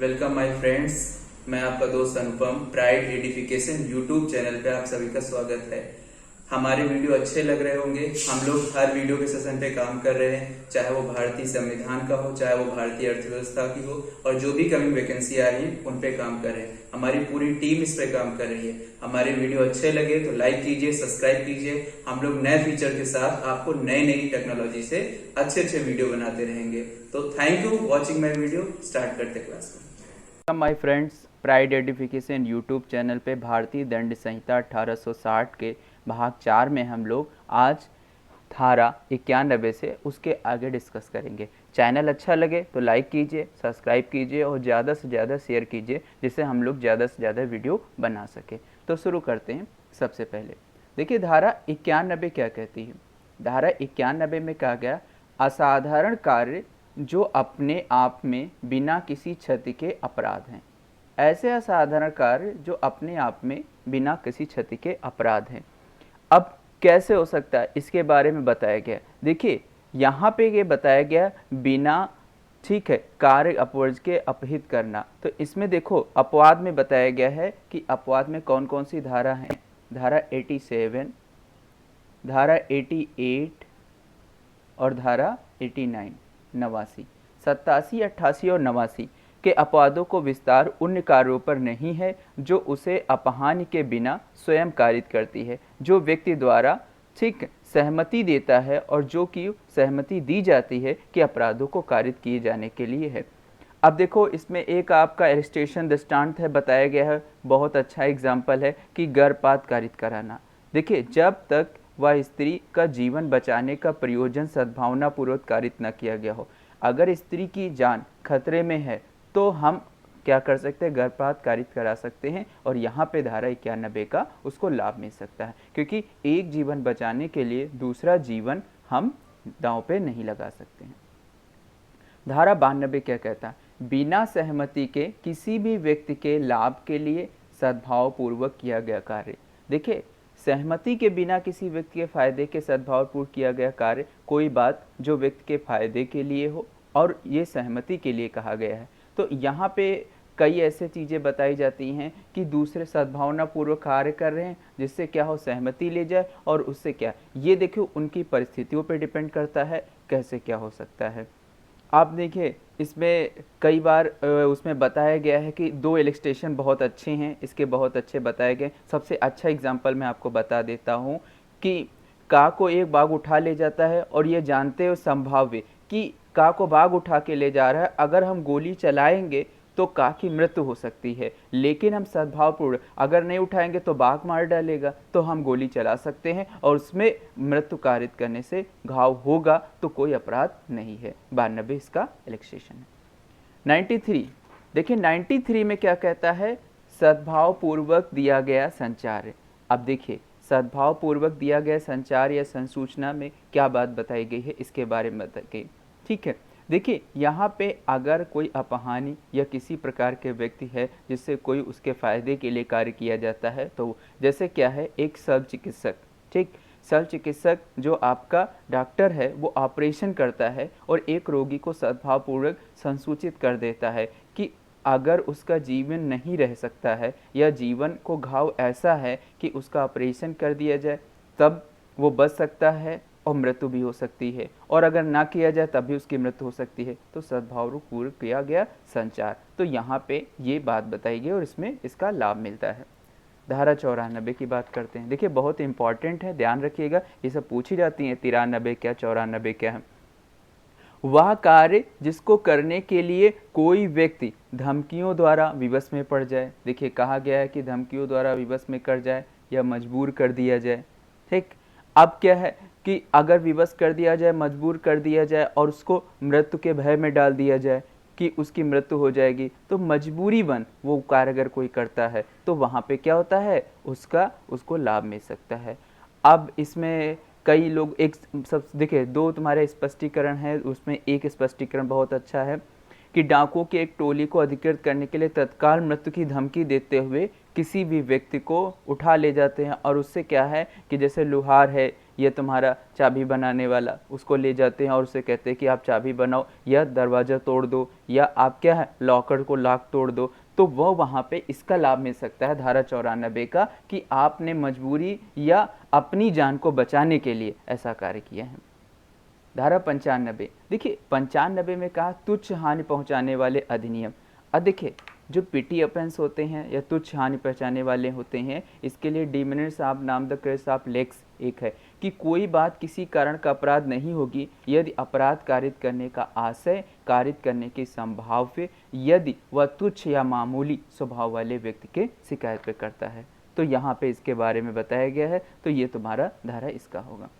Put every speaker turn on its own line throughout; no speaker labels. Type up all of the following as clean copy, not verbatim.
Welcome my friends. मैं आपका दोस्त अनुपम। प्राइड एडिफिकेशन यूट्यूब चैनल पे आप सभी का स्वागत है। हमारे वीडियो अच्छे लग रहे होंगे। हम लोग हर वीडियो के सेशन पे काम कर रहे हैं, चाहे वो भारतीय संविधान का हो, चाहे वो भारतीय अर्थव्यवस्था की हो, और जो भी कमिंग वैकेंसी आ रही है उन पे काम कर रहे हैं। हमारी पूरी टीम इस पे काम कर रही है। हमारे वीडियो अच्छे लगे तो लाइक कीजिए, सब्सक्राइब कीजिए। हम लोग नए फीचर के साथ आपको नई नई टेक्नोलॉजी से अच्छे अच्छे वीडियो बनाते रहेंगे। तो thank you watching my video. Start करते क्लास को।
My friends, pride edification YouTube channel पे भारतीय दंड संहिता 1860 के भाग 4 में हम लोग आज धारा 91 से उसके आगे डिस्कस करेंगे। चैनल अच्छा लगे तो लाइक कीजिए, सब्सक्राइब कीजिए और ज़्यादा से ज़्यादा शेयर कीजिए, जिससे हम लोग ज़्यादा से ज़्यादा वीडियो बना सके। तो शुरू करते हैं। सबसे पहले देखिए धारा 91 क्या कहती है। धारा 91 में कहा गया, असाधारण कार्य जो अपने आप में बिना किसी क्षति के अपराध हैं। ऐसे असाधारण कार्य जो अपने आप में बिना किसी क्षति के अपराध हैं। अब कैसे हो सकता है इसके बारे में बताया गया। देखिए यहाँ पे ये बताया गया बिना, ठीक है, कार्य अपवर्ज के अपहित करना। तो इसमें देखो अपवाद में बताया गया है कि अपवाद में कौन कौन सी धारा है। धारा 87, धारा 88 और धारा 89, 89, 87, 88 और 89 के अपवादों को विस्तार उन कार्यों पर नहीं है जो उसे अपहानि के बिना स्वयं कारित करती है, जो व्यक्ति द्वारा ठीक सहमति देता है और जो कि सहमति दी जाती है कि अपराधों को कारित किए जाने के लिए है। अब देखो इसमें एक आपका इलस्ट्रेशन दृष्टांत है, बताया गया है। बहुत अच्छा एग्जाम्पल है कि गर्भपात कारित कराना। देखिए जब तक वह स्त्री का जीवन बचाने का प्रयोजन सद्भावनापूर्वक कारित न किया गया हो, अगर स्त्री की जान खतरे में है तो हम क्या कर सकते हैं, गर्भपात कारित करा सकते हैं। और यहाँ पे धारा 91 का उसको लाभ मिल सकता है, क्योंकि एक जीवन बचाने के लिए दूसरा जीवन हम दांव पे नहीं लगा सकते हैं। धारा 92 क्या कहता है, बिना सहमति के किसी भी व्यक्ति के लाभ के लिए सद्भावपूर्वक किया गया कार्य। देखिए सहमति के बिना किसी व्यक्ति के फायदे के सद्भावपूर्वक किया गया कार्य, कोई बात जो व्यक्ति के फायदे के लिए हो और ये सहमति के लिए कहा गया है। तो यहाँ पे कई ऐसे चीज़ें बताई जाती हैं कि दूसरे सद्भावनापूर्वक कार्य कर रहे हैं जिससे क्या हो, सहमति ले जाए, और उससे क्या, ये देखो उनकी परिस्थितियों पर डिपेंड करता है कैसे क्या हो सकता है। आप देखिए इसमें कई बार उसमें बताया गया है कि दो इलस्ट्रेशन बहुत अच्छे हैं, इसके बहुत अच्छे बताए गए। सबसे अच्छा एग्जांपल मैं आपको बता देता हूँ कि का को एक बाघ उठा ले जाता है और ये जानते हो संभाव्य कि का को बाघ उठा के ले जा रहा है, अगर हम गोली चलाएंगे तो का की मृत्यु हो सकती है, लेकिन हम सद्भावपूर्ण अगर नहीं उठाएंगे तो बाघ मार डालेगा, तो हम गोली चला सकते हैं और उसमें मृत्यु कारित करने से घाव होगा तो कोई अपराध नहीं है। 92 इसका इलस्ट्रेशन है। 93 देखिए 93 में क्या कहता है, सद्भावपूर्वक दिया गया संचार। अब देखिए सद्भावपूर्वक दिया गया संचार या संसूचना में क्या बात बताई गई है इसके बारे में बताई गई, ठीक है। देखिए यहाँ पे अगर कोई अपहानि या किसी प्रकार के व्यक्ति है जिससे कोई उसके फायदे के लिए कार्य किया जाता है, तो जैसे क्या है, एक शल्य चिकित्सक, ठीक, शल्य चिकित्सक जो आपका डॉक्टर है वो ऑपरेशन करता है और एक रोगी को सद्भावपूर्वक संसूचित कर देता है कि अगर उसका जीवन नहीं रह सकता है या जीवन को घाव ऐसा है कि उसका ऑपरेशन कर दिया जाए तब वो बच सकता है और मृत्यु भी हो सकती है, और अगर ना किया जाए तब भी उसकी मृत्यु हो सकती है, तो सद्भावपूर्वक किया गया संचार। तो यहाँ पे ये बात बताई गई और इसमें इसका लाभ मिलता है। धारा 94 की बात करते हैं। देखिए बहुत इंपॉर्टेंट है, ध्यान रखिएगा, ये सब पूछी जाती हैं, 93 क्या 94 क्या है। वह कार्य जिसको करने के लिए कोई व्यक्ति धमकियों द्वारा विवश में पड़ जाए। देखिए कहा गया है कि धमकियों द्वारा विवश में कर जाए या मजबूर कर दिया जाए, ठीक। अब क्या है कि अगर विवश कर दिया जाए, मजबूर कर दिया जाए और उसको मृत्यु के भय में डाल दिया जाए कि उसकी मृत्यु हो जाएगी, तो मजबूरी बन वो कार्य अगर कोई करता है तो वहाँ पे क्या होता है, उसको लाभ मिल सकता है। अब इसमें कई लोग एक सब देखिए, दो तुम्हारे स्पष्टीकरण है, उसमें एक स्पष्टीकरण बहुत अच्छा है कि डाकुओं की एक टोली को अधिकृत करने के लिए तत्काल मृत्यु की धमकी देते हुए किसी भी व्यक्ति को उठा ले जाते हैं, और उससे क्या है कि जैसे लुहार है यह तुम्हारा चाबी बनाने वाला, उसको ले जाते हैं और उसे कहते हैं कि आप चाबी बनाओ या दरवाज़ा तोड़ दो या आप क्या है लॉकर को लॉक तोड़ दो, तो वह वहाँ पे इसका लाभ मिल सकता है धारा 94 का कि आपने मजबूरी या अपनी जान को बचाने के लिए ऐसा कार्य किया है। धारा 95, देखिए 95 में कहा तुच्छ हानि पहुंचाने वाले अधिनियम। अब देखिए जो पिटी ऑफेंस होते हैं या तुच्छ हानि पहुंचाने वाले होते हैं, इसके लिए डिमिनिट्स ऑफ नाम द क्रेस ऑफ लेक्स एक है कि कोई बात किसी कारण का अपराध नहीं होगी यदि अपराध कारित करने का आशय कारित करने की संभाव्य यदि वह तुच्छ या मामूली स्वभाव वाले व्यक्ति के शिकायत पे करता है। तो यहाँ पे इसके बारे में बताया गया है, तो ये तुम्हारा धारा इसका होगा।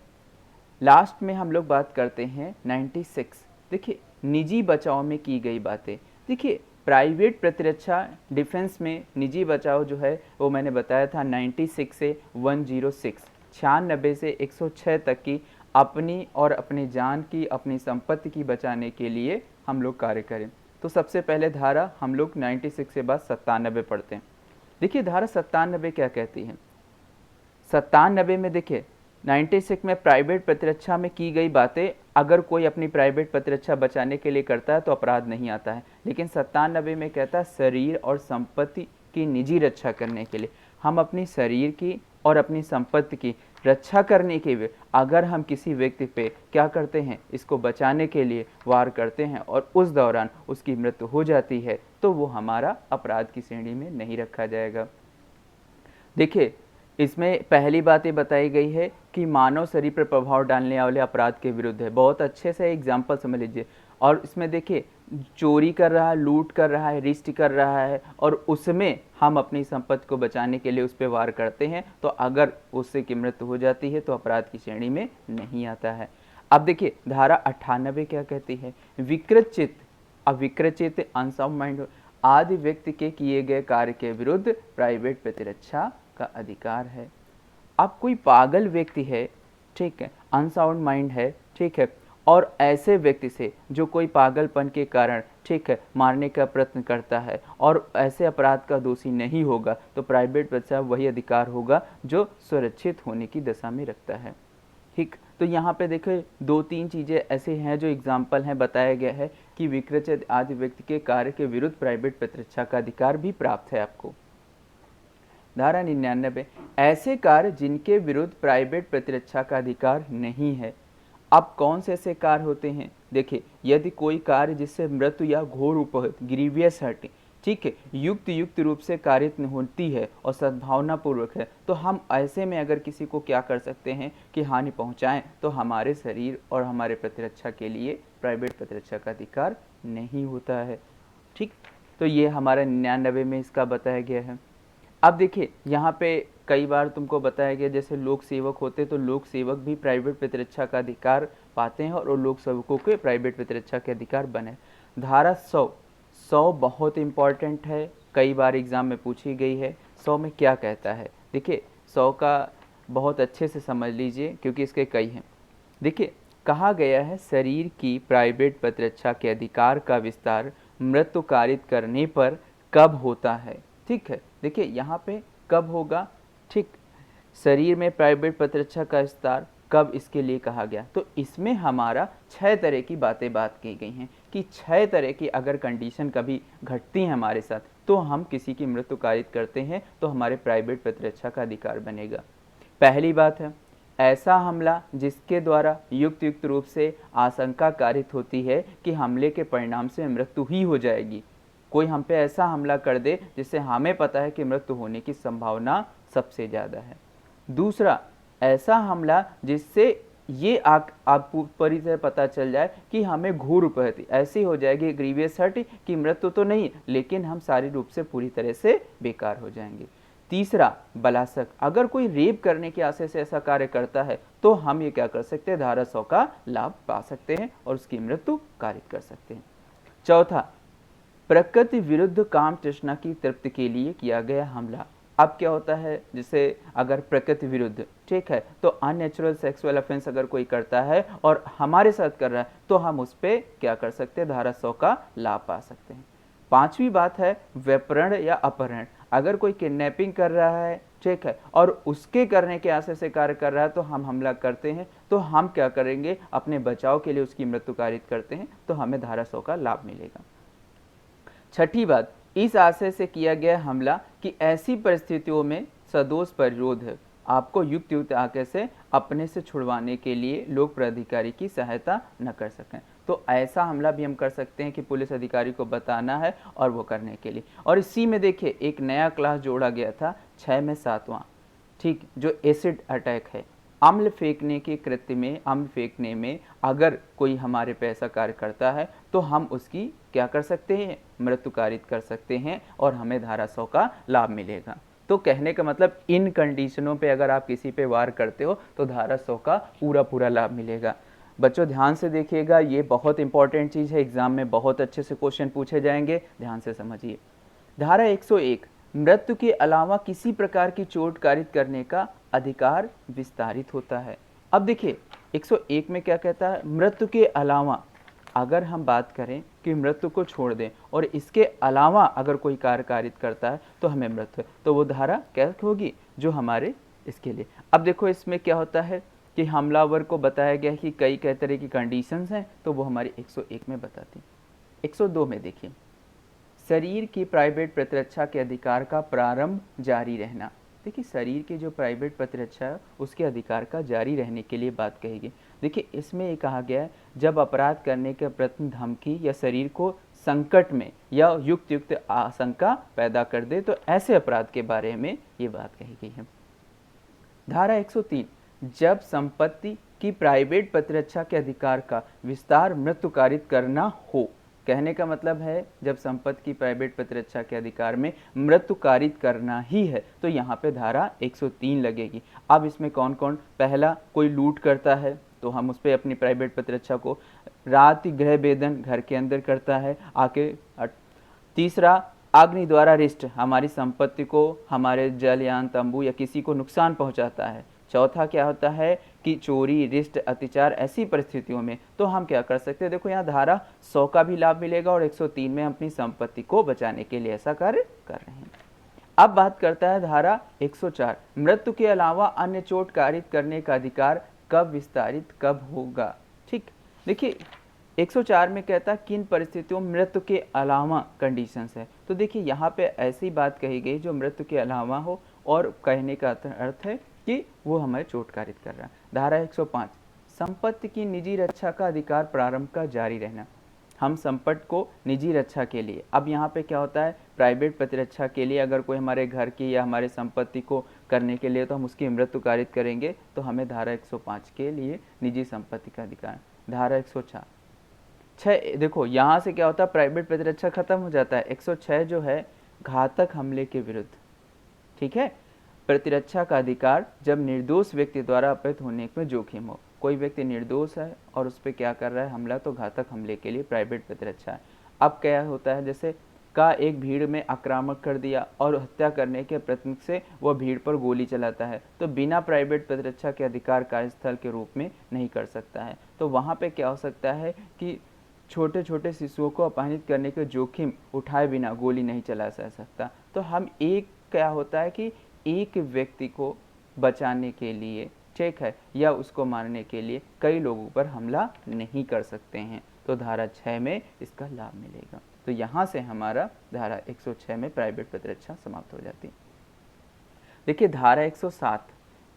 लास्ट में हम लोग बात करते हैं 96। देखिए निजी बचाव में की गई बातें। देखिए प्राइवेट प्रतिरक्षा डिफेंस में निजी बचाव जो है वो मैंने बताया था 96 से 106, 96 से 106 तक की अपनी और अपनी जान की अपनी संपत्ति की बचाने के लिए हम लोग कार्य करें। तो सबसे पहले धारा हम लोग 96 के बाद 97 पढ़ते हैं। देखिए धारा 97 क्या कहती है। 97 में देखिए 96 में प्राइवेट प्रतिरक्षा में की गई बातें अगर कोई अपनी प्राइवेट प्रतिरक्षा बचाने के लिए करता है तो अपराध नहीं आता है, लेकिन 97 में कहता है शरीर और संपत्ति की निजी रक्षा करने के लिए हम अपनी शरीर की और अपनी संपत्ति की रक्षा करने के लिए अगर हम किसी व्यक्ति पे क्या करते हैं इसको बचाने के लिए वार करते हैं और उस दौरान उसकी मृत्यु हो जाती है तो वो हमारा अपराध की श्रेणी में नहीं रखा जाएगा। देखिए इसमें पहली बात ये बताई गई है कि मानव शरीर पर प्रभाव डालने वाले अपराध के विरुद्ध है। बहुत अच्छे से एग्जाम्पल समझ लीजिए। और इसमें देखिए चोरी कर रहा है, लूट कर रहा है, रिस्ट कर रहा है और उसमें हम अपनी संपत्ति को बचाने के लिए उस पर वार करते हैं तो अगर उससे की मृत्यु हो जाती है तो अपराध की श्रेणी में नहीं आता है। अब देखिए धारा 98 क्या कहती है। विकृत चित्त, अब विकृत चित्त अनसाउंड माइंड आदि व्यक्ति के किए गए कार्य के विरुद्ध प्राइवेट प्रतिरक्षा का अधिकार है। अब कोई पागल व्यक्ति है, ठीक है, अनसाउंड माइंड है, ठीक है, और ऐसे व्यक्ति से जो कोई पागलपन के कारण ठीक है मारने का प्रयत्न करता है और ऐसे अपराध का दोषी नहीं होगा तो प्राइवेट प्रतिरक्षा वही अधिकार होगा जो सुरक्षित होने की दशा में रखता है। ठीक, तो यहाँ पे देखो 2-3 चीज़ें ऐसे हैं जो एग्जाम्पल हैं, बताया गया है कि विकृत आदि व्यक्ति के कार्य के विरुद्ध प्राइवेट प्रतिरक्षा का अधिकार भी प्राप्त है आपको। धारा 99 ऐसे कार्य जिनके विरुद्ध प्राइवेट प्रतिरक्षा का अधिकार नहीं है। अब कौन से ऐसे कार्य होते हैं। देखिए यदि कोई कार्य जिससे मृत्यु या घोर उपहित ग्रीवियस हर्ट ठीक है युक्त रूप से कारित होती है और सद्भावना पूर्वक है तो हम ऐसे में अगर किसी को क्या कर सकते हैं कि हानि पहुंचाएं तो हमारे शरीर और हमारे प्रतिरक्षा के लिए प्राइवेट प्रतिरक्षा का अधिकार नहीं होता है। ठीक, तो ये हमारा 99 में इसका बताया गया है। अब देखिए यहाँ पे कई बार तुमको बताया गया जैसे लोक सेवक होते तो लोक सेवक भी प्राइवेट प्रतिरक्षा का अधिकार पाते हैं और लोक सेवकों के प्राइवेट प्रतिरक्षा के अधिकार बने। धारा 100 बहुत इंपॉर्टेंट है, कई बार एग्जाम में पूछी गई है। 100 में क्या कहता है। देखिए 100 का बहुत अच्छे से समझ लीजिए क्योंकि इसके कई हैं। देखिए कहा गया है शरीर की प्राइवेट प्रतिरक्षा के अधिकार का विस्तार मृत्यु कारित करने पर कब होता है। ठीक है, देखिए यहाँ पे कब होगा। ठीक, शरीर में प्राइवेट प्रतिरक्षा का विस्तार कब इसके लिए कहा गया तो इसमें हमारा 6 तरह की बातें बात की गई हैं कि 6 तरह की अगर कंडीशन कभी घटती हैं हमारे साथ तो हम किसी की मृत्यु कारित करते हैं तो हमारे प्राइवेट प्रतिरक्षा का अधिकार बनेगा। पहली बात है ऐसा हमला जिसके द्वारा युक्त रूप से आशंका कारित होती है कि हमले के परिणाम से मृत्यु ही हो जाएगी। कोई हम पे ऐसा हमला कर दे जिससे हमें पता है कि मृत्यु होने की संभावना सबसे ज़्यादा है। दूसरा ऐसा हमला जिससे ये आपको पूरी तरह पता चल जाए कि हमें घोर उपहति ऐसी हो जाएगी ग्रीवियस हर्ट कि मृत्यु तो नहीं लेकिन हम शारीरिक रूप से पूरी तरह से बेकार हो जाएंगे। तीसरा बलात्सक, अगर कोई रेप करने के आशय से ऐसा कार्य करता है तो हम ये क्या कर सकते हैं धारा 100 का लाभ पा सकते हैं और उसकी मृत्यु कारित कर सकते हैं। चौथा प्रकृति विरुद्ध काम तृष्णा की तृप्ति के लिए किया गया हमला। अब क्या होता है जैसे अगर प्रकृति विरुद्ध ठीक है तो अननेचुरल सेक्सुअल ऑफेंस अगर कोई करता है और हमारे साथ कर रहा है तो हम उस पर क्या कर सकते हैं धारा 100 का लाभ पा सकते हैं। पांचवी बात है व्यपहरण या अपहरण। अगर कोई किडनैपिंग कर रहा है, ठीक है, और उसके करने के आशय से कार्य कर रहा है तो हम हमला करते हैं, तो हम क्या करेंगे, अपने बचाव के लिए उसकी मृत्यु कारित करते हैं, तो हमें धारा 100 का लाभ मिलेगा। छठी बात, इस आशय से किया गया हमला कि ऐसी परिस्थितियों में सदोष परिरोध आपको युक्त आशय से अपने से छुड़वाने के लिए लोक प्राधिकारी की सहायता न कर सकें। तो ऐसा हमला भी हम कर सकते हैं कि पुलिस अधिकारी को बताना है और वो करने के लिए। और इसी में देखिए एक नया क्लास जोड़ा गया था 6 में 7वां, ठीक, जो एसिड अटैक है। अम्ल फेंकने के कृत्य में, अम्ल फेंकने में अगर कोई हमारे पे ऐसा कार्य करता है तो हम उसकी क्या कर सकते हैं, मृत्यु कारित कर सकते हैं और हमें धारा 100 का लाभ मिलेगा। तो कहने का मतलब इन कंडीशनों पे अगर आप किसी पे वार करते हो तो धारा 100 का पूरा लाभ मिलेगा। बच्चों ध्यान से देखिएगा, ये बहुत इंपॉर्टेंट चीज़ है, एग्जाम में बहुत अच्छे से क्वेश्चन पूछे जाएंगे, ध्यान से समझिए। धारा 101, मृत्यु के अलावा किसी प्रकार की चोट कारित करने का अधिकार विस्तारित होता है। अब देखिए 101 में क्या कहता है, मृत्यु के अलावा अगर हम बात करें कि मृत्यु को छोड़ दें और इसके अलावा अगर कोई कार्य कारित करता है तो हमें मृत्यु है, तो वो धारा क्या होगी, जो हमारे इसके लिए। अब देखो इसमें क्या होता है कि हमलावर को बताया गया कि कई तरह की कंडीशंस हैं, तो वो हमारी 101 में बताती हैं। 102 में देखिए, शरीर की प्राइवेट प्रतिरक्षा के अधिकार का प्रारंभ जारी रहना। देखिए शरीर की जो प्राइवेट प्रतिरक्षा है उसके अधिकार का जारी रहने के लिए बात कहेगी। देखिए इसमें ये कहा गया है, जब अपराध करने के प्रति धमकी या शरीर को संकट में या युक्त आशंका पैदा कर दे तो ऐसे अपराध के बारे में ये बात कही गई है। धारा 103, जब संपत्ति की प्राइवेट प्रतिरक्षा के अधिकार का विस्तार मृत्यु कारित करना हो। कहने का मतलब है जब संपत्ति की प्राइवेट प्रतिरक्षा के अधिकार में मृत्यु कारित करना ही है तो यहाँ पे धारा 103 लगेगी। अब इसमें कौन कौन, पहला कोई लूट करता है तो हम उस पर अपनी प्राइवेट प्रतिरक्षा को, रात गृह भेदन घर के अंदर करता है आके, तीसरा अग्नि द्वारा रिष्ट हमारी संपत्ति को, हमारे जलयान तंबू या किसी को नुकसान पहुंचाता है। चौथा क्या होता है कि चोरी, रिष्ट, अत्याचार, ऐसी परिस्थितियों में तो हम क्या कर सकते हैं, देखो यहाँ धारा 100 का भी लाभ मिलेगा और 103 में हम अपनी संपत्ति को बचाने के लिए ऐसा कार्य कर रहे हैं। अब बात करता है धारा 104, मृत्यु के अलावा अन्य चोट कारित करने का अधिकार कब विस्तारित कब होगा। ठीक, देखिए 104 में कहता है किन परिस्थितियों में मृत्यु के अलावा कंडीशंस है। तो देखिए यहाँ पे ऐसी बात कही गई जो मृत्यु के अलावा हो, और कहने का अर्थ है कि वो हमें चोट कारित कर रहा है। धारा 105, संपत्ति की निजी रक्षा का अधिकार प्रारंभ का जारी रहना। हम संपत्ति को निजी रक्षा के लिए, अब यहाँ पे क्या होता है, प्राइवेट प्रतिरक्षा के लिए अगर कोई हमारे घर की या हमारे संपत्ति को करने के लिए तो हम उसकी मृत्यु कारित करेंगे, तो हमें धारा 105 के लिए निजी संपत्ति का अधिकार। धारा 104 देखो यहाँ से क्या होता है, प्राइवेट प्रतिरक्षा खत्म हो जाता है। 106 जो है घातक हमले के विरुद्ध, ठीक है, प्रतिरक्षा का अधिकार जब निर्दोष व्यक्ति द्वारा अपहृत होने में जोखिम हो। कोई व्यक्ति निर्दोष है और उस पर क्या कर रहा है हमला, तो घातक हमले के लिए प्राइवेट प्रतिरक्षा है। अब क्या होता है, जैसे का एक भीड़ में आक्रामक कर दिया और हत्या करने के प्रयत्न से वह भीड़ पर गोली चलाता है, तो बिना प्राइवेट प्रतिरक्षा के अधिकार कार्यस्थल के रूप में नहीं कर सकता है। तो वहाँ पे क्या हो सकता है कि छोटे छोटे शिशुओं को अपमानित करने के जोखिम उठाए बिना गोली नहीं चला जा सकता। तो हम एक क्या होता है कि एक व्यक्ति को बचाने के लिए, ठीक है, या उसको मारने के लिए कई लोगों पर हमला नहीं कर सकते हैं। तो धारा 6 में इसका लाभ मिलेगा। तो यहाँ से हमारा धारा 106 में प्राइवेट प्रतिरक्षा समाप्त हो जाती है। देखिए धारा 107,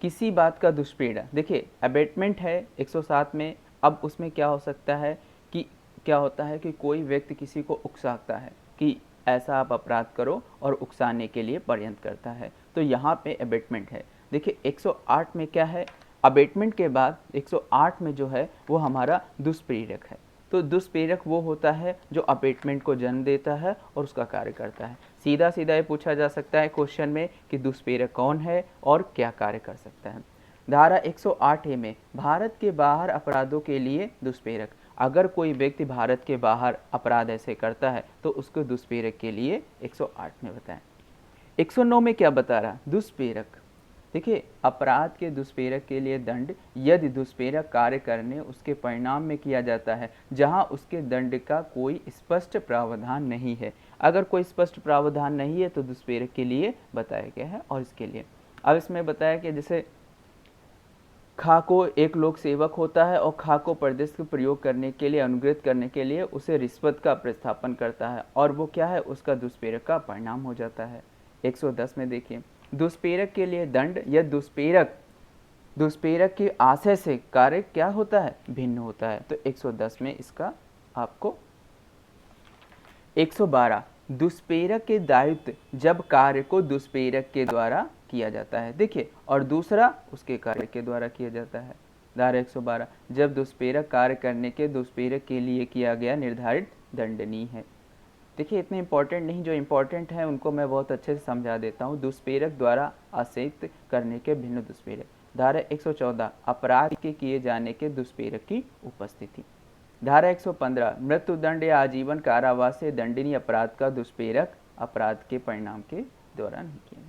किसी बात का दुष्पीड़न। देखिए अबेटमेंट है 107 में। अब उसमें क्या हो सकता है कि क्या होता है कि कोई व्यक्ति किसी को उकसाता है कि ऐसा आप अपराध करो और उकसाने के लिए प्रयत्न करता है, तो यहाँ पे अबेटमेंट है। देखिए 108 में क्या है, अबेटमेंट के बाद 108 में जो है वो हमारा दुष्प्रेरक है। तो दुष्प्रेरक वो होता है जो अबेटमेंट को जन्म देता है और उसका कार्य करता है। सीधा सीधा ये पूछा जा सकता है क्वेश्चन में कि दुष्प्रेरक कौन है और क्या कार्य कर सकता है। धारा 108A में भारत के बाहर अपराधों के लिए दुष्प्रेरक। अगर कोई व्यक्ति भारत के बाहर अपराध ऐसे करता है तो उसको दुष्प्रेरक के लिए 108 में बताएं। 109 में क्या बता रहा, दुष्प्रेरक देखिए, अपराध के दुष्प्रेरक के लिए दंड यदि दुष्प्रेरक कार्य करने उसके परिणाम में किया जाता है जहां उसके दंड का कोई स्पष्ट प्रावधान नहीं है। अगर कोई स्पष्ट प्रावधान नहीं है तो दुष्प्रेरक के लिए बताया गया है। और इसके लिए अब इसमें बताया कि जैसे खाको एक लोक सेवक होता है और खाको प्रदेश के प्रयोग करने के लिए अनुग्रहित करने के लिए उसे रिश्वत का प्रतिस्थापन करता है और वो क्या है, उसका दुष्प्रेरक का परिणाम हो जाता है। 110 में देखिए, दुष्प्रेरक के लिए दंड या दुष्प्रेरक के आशय से कार्य क्या होता है, भिन्न होता है। तो 110 में इसका आपको 112 दुष्प्रेरक के दायित्व जब कार्य को दुष्प्रेरक के द्वारा किया जाता है। देखिए, और दूसरा उसके कार्य के द्वारा किया जाता है। धारा 112 जब दुष्प्रेरक कार्य करने के दुष्प्रेरक के लिए किया गया निर्धारित दंडनीय है। देखिए, इतने इंपॉर्टेंट नहीं, जो इंपॉर्टेंट है उनको मैं बहुत अच्छे से समझा देता हूँ। दुष्प्रेरक द्वारा आश्रित करने के भिन्न दुष्प्रेरक। धारा 114 अपराध के किए जाने के दुष्प्रेरक की उपस्थिति। धारा 115 मृत्युदंड या आजीवन कारावास से दंडनीय अपराध का दुष्प्रेरक अपराध के परिणाम के द्वारा नहीं किया।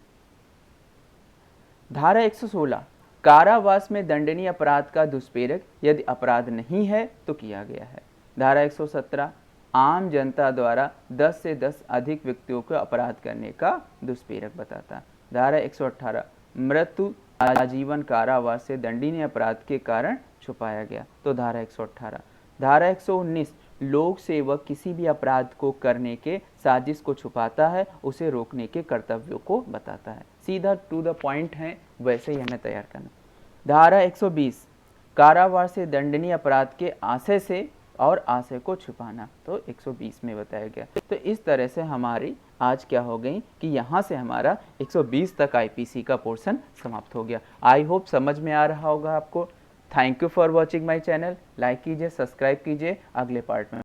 धारा 116 कारावास में दंडनीय अपराध का दुष्प्रेरक यदि अपराध नहीं है तो किया गया है। धारा 117 आम जनता द्वारा 10 से 10 अधिक व्यक्तियों को अपराध करने का दुष्प्रेरक बताता है। धारा 118 मृत्यु आजीवन कारावास से दंडनीय अपराध के कारण छुपाया गया, तो धारा 118। धारा 119 लोक सेवक किसी भी अपराध को करने के साजिश को छुपाता है, उसे रोकने के कर्तव्यों को बताता है। सीधा टू द पॉइंट है, वैसे ही हमें तैयार करना। धारा 120 कारावास से दंडनीय अपराध के आशय से और आशय को छुपाना, तो 120 में बताया गया। तो इस तरह से हमारी आज क्या हो गई कि यहाँ से हमारा 120 तक आईपीसी का पोर्शन समाप्त हो गया। आई होप समझ में आ रहा होगा आपको। Thank you for watching my channel. Like कीजिए, सब्सक्राइब कीजिए। अगले पार्ट में